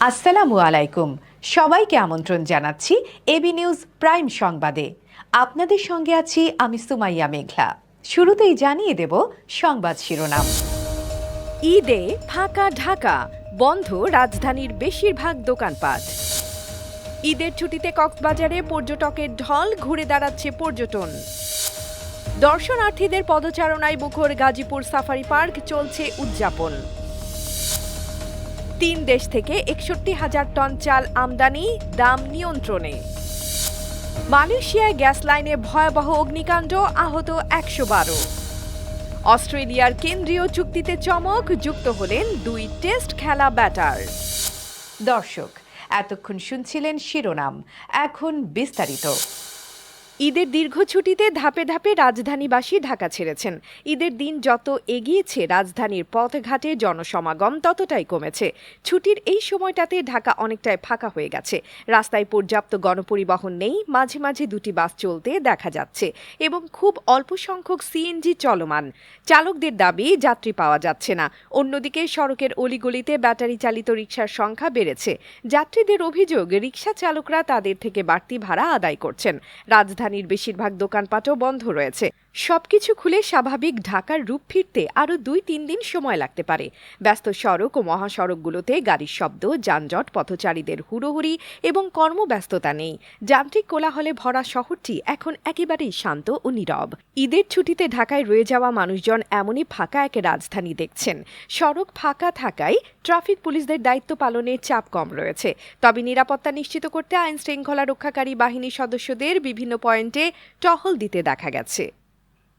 আসসালামু আলাইকুম। সবাইকে আমন্ত্রণ জানাচ্ছি এবি নিউজ প্রাইম সংবাদে। আপনাদের সঙ্গে আছি আমি সুমাইয়া মেঘলা। শুরুতেই জানিয়ে দেব সংবাদ শিরোনাম। ঈদে ফাঁকা ঢাকা, বন্ধ রাজধানীর বেশিরভাগ দোকানপাট। ঈদের ছুটিতে কক্সবাজারে পর্যটকের ঢল, ঘুরে দাঁড়াচ্ছে পর্যটন। দর্শনার্থীদের পদচারণায় মুখর গাজীপুর সাফারি পার্ক, চলছে উদযাপন। 3 দেশ থেকে 61,000 টন চাল আমদানি, দাম নিয়ন্ত্রণে। মালয়েশিয়ায় গ্যাস লাইনে ভয়াবহ অগ্নিকাণ্ড, আহত 112। অস্ট্রেলিয়ার কেন্দ্রীয় চুক্তিতে চমক, যুক্ত হলেন 2 টেস্ট খেলা ব্যাটার। দর্শক, এতক্ষণ শুনছিলেন শিরোনাম, এখন বিস্তারিত। ঈদের দীর্ঘ ছুটিতে ধাপে ধাপে রাজধানীবাসী ঢাকা ছেড়েছেন। ঈদের দিন যত এগিয়েছে রাজধানীর পথঘাটে জনসমাগম ততটাই কমেছে। ছুটির এই সময়টাতে ঢাকা অনেকটাই ফাঁকা হয়ে গেছে। রাস্তায় পর্যাপ্ত গণপরিবহন নেই, মাঝে মাঝে 2টি বাস চলতে দেখা যাচ্ছে এবং খুব অল্প সংখ্যক সিএনজি চলমান। চালকদের দাবি যাত্রী পাওয়া যাচ্ছে না। অন্যদিকে সড়কের অলিগলিতে ব্যাটারি চালিত রিকশার সংখ্যা বেড়েছে। যাত্রীদের অভিযোগ, রিকশা চালকরা তাদের থেকে বাড়তি ভাড়া আদায় করছেন। রাজধানীর বেশিরভাগ দোকানপাটও বন্ধ রয়েছে। সবকিছু খুলে স্বাভাবিক ঢাকার রূপ ফিরতে আরও 2-3 দিন সময় লাগতে পারে। ব্যস্ত সড়ক ও মহাসড়কগুলোতে গাড়ির শব্দ, যানজট, পথচারীদের হুড়োহুড়ি এবং কর্মব্যস্ততা নেই। যান্ত্রিক কোলাহলে ভরা শহরটি এখন একেবারেই শান্ত ও নীরব। ঈদের ছুটিতে ঢাকায় রয়ে যাওয়া মানুষজন এমনই ফাঁকা এক রাজধানী দেখছেন। সড়ক ফাঁকা থাকায় ট্রাফিক পুলিশদের দায়িত্ব পালনের চাপ কম রয়েছে। তবে নিরাপত্তা নিশ্চিত করতে আইন শৃঙ্খলা রক্ষাকারী বাহিনীর সদস্যদের বিভিন্ন পয়েন্টে টহল দিতে দেখা গেছে।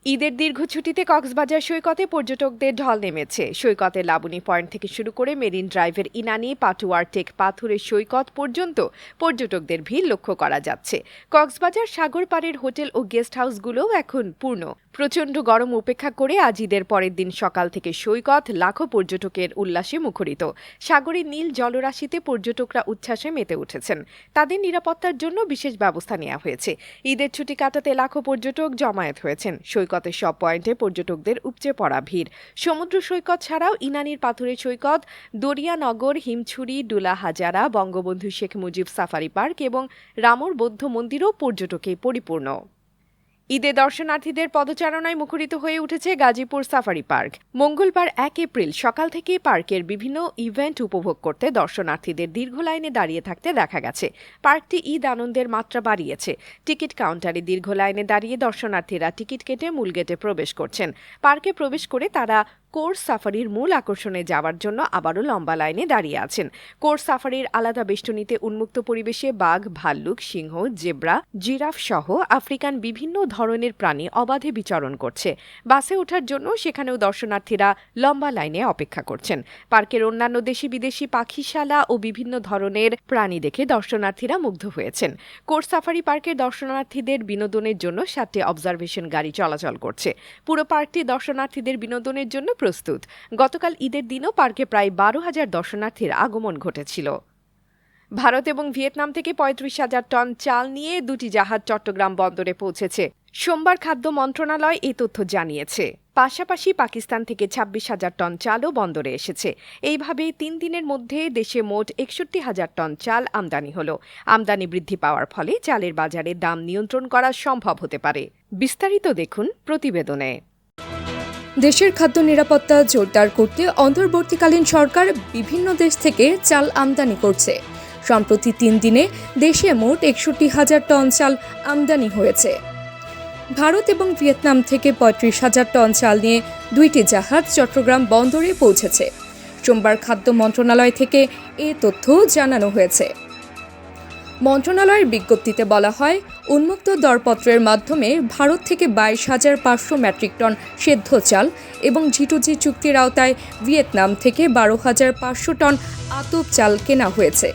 ঈদের দীর্ঘ ছুটিতে কক্সবাজার সৈকতে পর্যটকদের ঢল নেমেছে। সৈকতের লাবণী পয়েন্ট থেকে শুরু করে মেরিন ড্রাইভের ইনানি, পাটুয়ার টেক পাথুরের সৈকত পর্যন্ত পর্যটকদের ভিড় লক্ষ্য করা যাচ্ছে। কক্সবাজার সাগর পাড়ের হোটেল ও গেস্ট হাউসগুলোও এখন পূর্ণ। প্রচণ্ড গরম উপেক্ষা করে আজ ঈদের পরের দিন সকাল থেকে সৈকত লাখো পর্যটকের উল্লাসে মুখরিত। সাগরের নীল জলরাশিতে পর্যটকরা উচ্ছ্বাসে মেতে উঠেছেন। তাদের নিরাপত্তার জন্য বিশেষ ব্যবস্থা নেওয়া হয়েছে। ঈদের ছুটি কাটাতে লাখো পর্যটক জমায়েত হয়েছেন। সৈকতের সব পয়েন্টে পর্যটকদের উপচে পড়া ভিড়। সমুদ্র সৈকত ছাড়াও ইনানির পাথুরে সৈকত, দরিয়ানগর, হিমছড়ি, ডুলা হাজারা, বঙ্গবন্ধু শেখ মুজিব সাফারি পার্ক এবং রামর বৌদ্ধ মন্দিরও পর্যটকে পরিপূর্ণ। ঈদে দর্শনার্থীদের পদচারণায় মুখরিত হয়ে উঠেছে গাজীপুর সাফারি পার্ক। মঙ্গলবার 1 এপ্রিল সকাল থেকে পার্কের বিভিন্ন ইভেন্ট উপভোগ করতে দর্শনার্থীদের দীর্ঘ লাইনে দাঁড়িয়ে থাকতে দেখা গেছে। পার্কটি ঈদ আনন্দের মাত্রা বাড়িয়েছে। টিকিট কাউন্টারে দীর্ঘ লাইনে দাঁড়িয়ে দর্শনার্থীরা টিকিট কেটে মূল গেটে প্রবেশ করছেন। পার্কে প্রবেশ করে তারা কোর্স সাফারির মূল আকর্ষণে যাওয়ার জন্য আবারও লম্বা লাইনে দাঁড়িয়ে আছেন। কোর্স সাফারির আলাদা বেষ্টনীতে উন্মুক্ত পরিবেশে বাঘ, ভাল্লুক, সিংহ, জেব্রা, জিরাফ সহ আফ্রিকান বিভিন্ন ধরনের প্রাণী অবাধে বিচরণ করছে। বাসে ওঠার জন্য সেখানেও দর্শনার্থীরা লম্বা লাইনে অপেক্ষা করছেন। পার্কের অন্যান্য দেশি বিদেশি পাখিশালা ও বিভিন্ন ধরনের প্রাণী দেখে দর্শনার্থীরা মুগ্ধ হয়েছেন। কোর্স সাফারি পার্কের দর্শনার্থীদের বিনোদনের জন্য 7টি অবজারভেশন গাড়ি চলাচল করছে। পুরো পার্কটি দর্শনার্থীদের বিনোদনের জন্য প্রস্তুত। গতকাল ঈদের দিনও পার্কে প্রায় 12,000 দর্শনার্থীর আগমন ঘটেছিল। ভারত এবং ভিয়েতনাম থেকে 35,000 টন চাল নিয়ে 2টি জাহাজ চট্টগ্রাম বন্দরে পৌঁছেছে। সোমবার খাদ্য মন্ত্রণালয় এই তথ্য জানিয়েছে। পাশাপাশি পাকিস্তান থেকে 26,000 টন চালও বন্দরে এসেছে। এইভাবে 3 দিনের মধ্যে দেশে মোট 61,000 টন চাল আমদানি হলো। আমদানি বৃদ্ধি পাওয়ার ফলে চালের বাজারে দাম নিয়ন্ত্রণ করা সম্ভব হতে পারে। বিস্তারিত দেখুন প্রতিবেদনে। দেশের খাদ্য নিরাপত্তা জোরদার করতে অন্তর্বর্তীকালীন সরকার বিভিন্ন দেশ থেকে চাল আমদানি করছে। সম্প্রতি 3 দিনে দেশে মোট 61,000 টন চাল আমদানি হয়েছে। ভারত এবং ভিয়েতনাম থেকে 35,000 টন চাল নিয়ে 2টি জাহাজ চট্টগ্রাম বন্দরে পৌঁছেছে। সোমবার খাদ্য মন্ত্রণালয় থেকে এ তথ্য জানানো হয়েছে। মন্ত্রণালয়ের বিজ্ঞপ্তিতে বলা হয়, উন্মুক্ত দরপত্রের মাধ্যমে ভারত থেকে 22,500 মেট্রিক টন সেদ্ধ চাল এবং জি2জি চুক্তির আওতায় ভিয়েতনাম থেকে 12,500 টন আতপ চাল কেনা হয়েছে।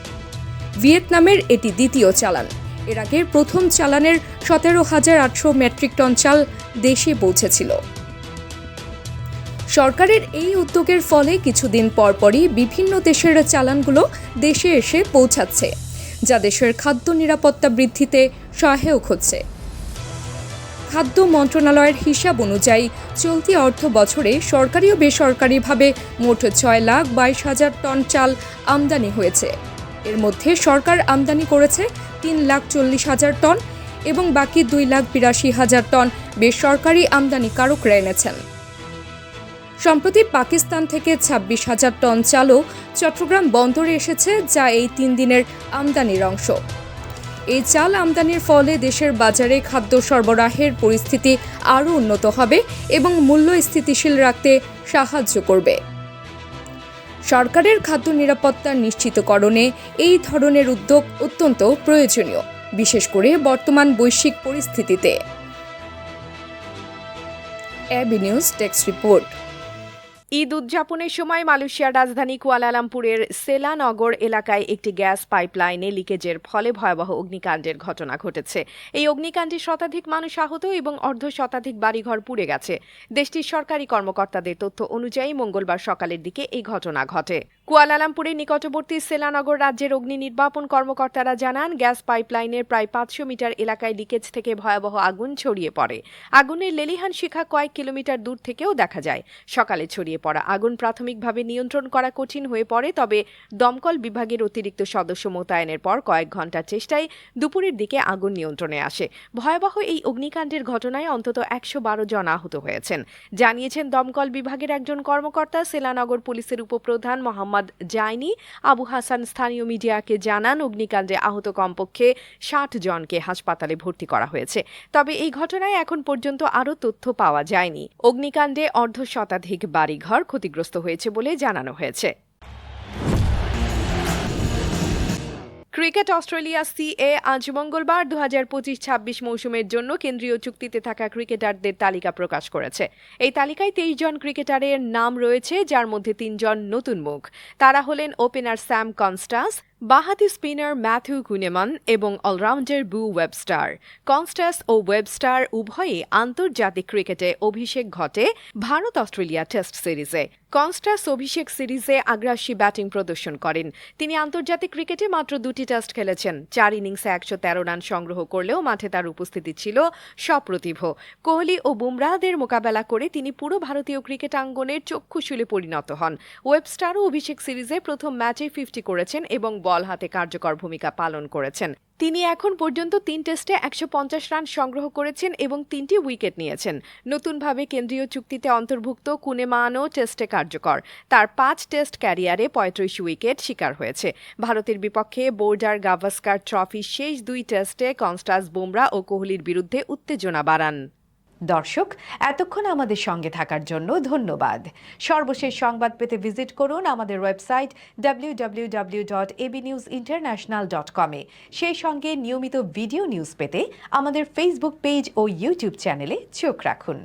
ভিয়েতনামের এটি দ্বিতীয় চালান। এর আগে প্রথম চালানের 17,800 মেট্রিক টন চাল দেশে পৌঁছেছিল। সরকারের এই উদ্যোগের ফলে কিছুদিন পরপরই বিভিন্ন দেশের চালানগুলো দেশে এসে পৌঁছাচ্ছে, যা দেশের খাদ্য নিরাপত্তা বৃদ্ধিতে সহায়ক হচ্ছে। খাদ্য মন্ত্রণালয়ের হিসাব অনুযায়ী চলতি অর্থ বছরে সরকারি ও বেসরকারিভাবে মোট 6,22,000 টন চাল আমদানি হয়েছে। এর মধ্যে সরকার আমদানি করেছে 3,40,000 টন এবং বাকি 2,82,000 টন বেসরকারি আমদানিকারকরা এনেছেন। সম্প্রতি পাকিস্তান থেকে 26,000 টন চালও চট্টগ্রাম বন্দরে এসেছে, যা এই 3 দিনের আমদানির অংশ। এই চাল আমদানির ফলে দেশের বাজারে খাদ্য সরবরাহের পরিস্থিতি আরও উন্নত হবে এবং মূল্য স্থিতিশীল রাখতে সাহায্য করবে। সরকারের খাদ্য নিরাপত্তা নিশ্চিতকরণে এই ধরনের উদ্যোগ অত্যন্ত প্রয়োজনীয়, বিশেষ করে বর্তমান বৈশ্বিক পরিস্থিতিতে। AB news desk report. Eid উদযাপনের সময় মালয়েশিয়ার রাজধানী কুয়ালালামপুরের সেলানগর এলাকায় একটি গ্যাস পাইপলাইনে লিকেজের ফলে ভয়াবহ অগ্নিকাণ্ডের ঘটনা ঘটেছে। এই অগ্নিকাণ্ডে শতাধিক মানুষ আহত এবং অর্ধশতাধিক বাড়িঘর পুড়ে গেছে। দেশটির সরকারি কর্মকর্তাদের তথ্য অনুযায়ী মঙ্গলবার সকালের দিকে এই ঘটনা ঘটে। কুয়ালালামপুরের নিকটবর্তী সেলানগর রাজ্যের অগ্নি নির্বাপন কর্মকর্তারা জানান, গ্যাস পাইপলাইনের প্রায় 500 মিটার এলাকায় লিকেজ থেকে ভয়াবহ আগুন ছড়িয়ে পড়ে। আগুনের লেলিহান শিখা কয়েক কিলোমিটার দূর থেকেও দেখা যায়। সকালে ছড়িয়ে পড়া আগুন প্রাথমিকভাবে নিয়ন্ত্রণ করা কঠিন হয়ে পড়ে, তবে দমকল বিভাগের অতিরিক্ত সদস্য মোতায়েনের পর কয়েক ঘণ্টার চেষ্টায় দুপুরের দিকে আগুন নিয়ন্ত্রণে আসে। ভয়াবহ এই অগ্নিকাণ্ডের ঘটনায় অন্তত 112 জন আহত হয়েছেন, জানিয়েছেন দমকল বিভাগের একজন কর্মকর্তা। সেলানগর পুলিশের উপপ্রধান মোহাম্মদ জাইনি আবু হাসান স্থানীয় মিডিয়াকে জানান, অগ্নিকাণ্ডে আহত কমপক্ষে 60 জনকে হাসপাতালে ভর্তি করা হয়েছে। তবে এই ঘটনায় এখন পর্যন্ত আরও তথ্য পাওয়া যায়নি। অগ্নিকাণ্ডে অর্ধশতাধিক বাড়িঘর ক্ষতিগ্রস্ত হয়েছে বলে জানানো হয়েছে। ক্রিকেট অস্ট্রেলিয়া সিএ আজ মঙ্গলবার 2025-26 মৌসুমের জন্য কেন্দ্রীয় চুক্তিতে থাকা ক্রিকেটারদের তালিকা প্রকাশ করেছে। এই তালিকায় 23 জন ক্রিকেটারের নাম রয়েছে, যার মধ্যে 3 জন নতুন মুখ। তারা হলেন ওপেনার স্যাম কনস্টাস, বাঁহাতি স্পিনার ম্যাথিউ কুনেমান এবং অলরাউন্ডার বু ওয়েবস্টার। কনস্টাস ও ওয়েবস্টার উভয়ই আন্তর্জাতিক ক্রিকেটে অভিষেক ঘটে ভারত অস্ট্রেলিয়া টেস্ট সিরিজে। কনস্টাস অভিষেক সিরিজে আগ্রাসী ব্যাটিং প্রদর্শন করেন। তিনি আন্তর্জাতিক ক্রিকেটে মাত্র 2টি টেস্ট খেলেছেন। 4 ইনিংসে 113 রান সংগ্রহ করলেও মাঠে তার উপস্থিতি ছিল সপ্রতিভ। কোহলি ও বুমরাহদের মোকাবেলা করে তিনি পুরো ভারতীয় ক্রিকেট আঙ্গনের চক্ষুশূলে পরিণত হন। ওয়েবস্টারও অভিষেক সিরিজে প্রথম ম্যাচে 50 করেছেন এবং বল হাতে কার্যকর ভূমিকা পালন করেছেন। তিনি এখন পর্যন্ত 3 টেস্টে 150 রান সংগ্রহ করেছেন এবং 3টি উইকেট নিয়েছেন। নতুনভাবে কেন্দ্রীয় চুক্তিতে অন্তর্ভুক্ত কুনেমানও টেস্টে কার্যকর। তার 5 টেস্ট ক্যারিয়ারে 35 উইকেট শিকার হয়েছে। ভারতের বিপক্ষে বোর্ডার গাভাস্কার ট্রফির শেষ 2 টেস্টে কনস্টাস, বুমরাহ ও কোহলির বিরুদ্ধে উত্তেজনা বাড়ান। দর্শক, এতক্ষণ আমাদের সঙ্গে থাকার জন্য ধন্যবাদ। সর্বশেষ সংবাদ পেতে ভিজিট করুন আমাদের ওয়েবসাইট www.abnewsinternational.com এ। সেই সঙ্গে নিয়মিত ভিডিও নিউজ পেতে আমাদের ফেসবুক পেজ ও ইউটিউব চ্যানেলে চোখ রাখুন।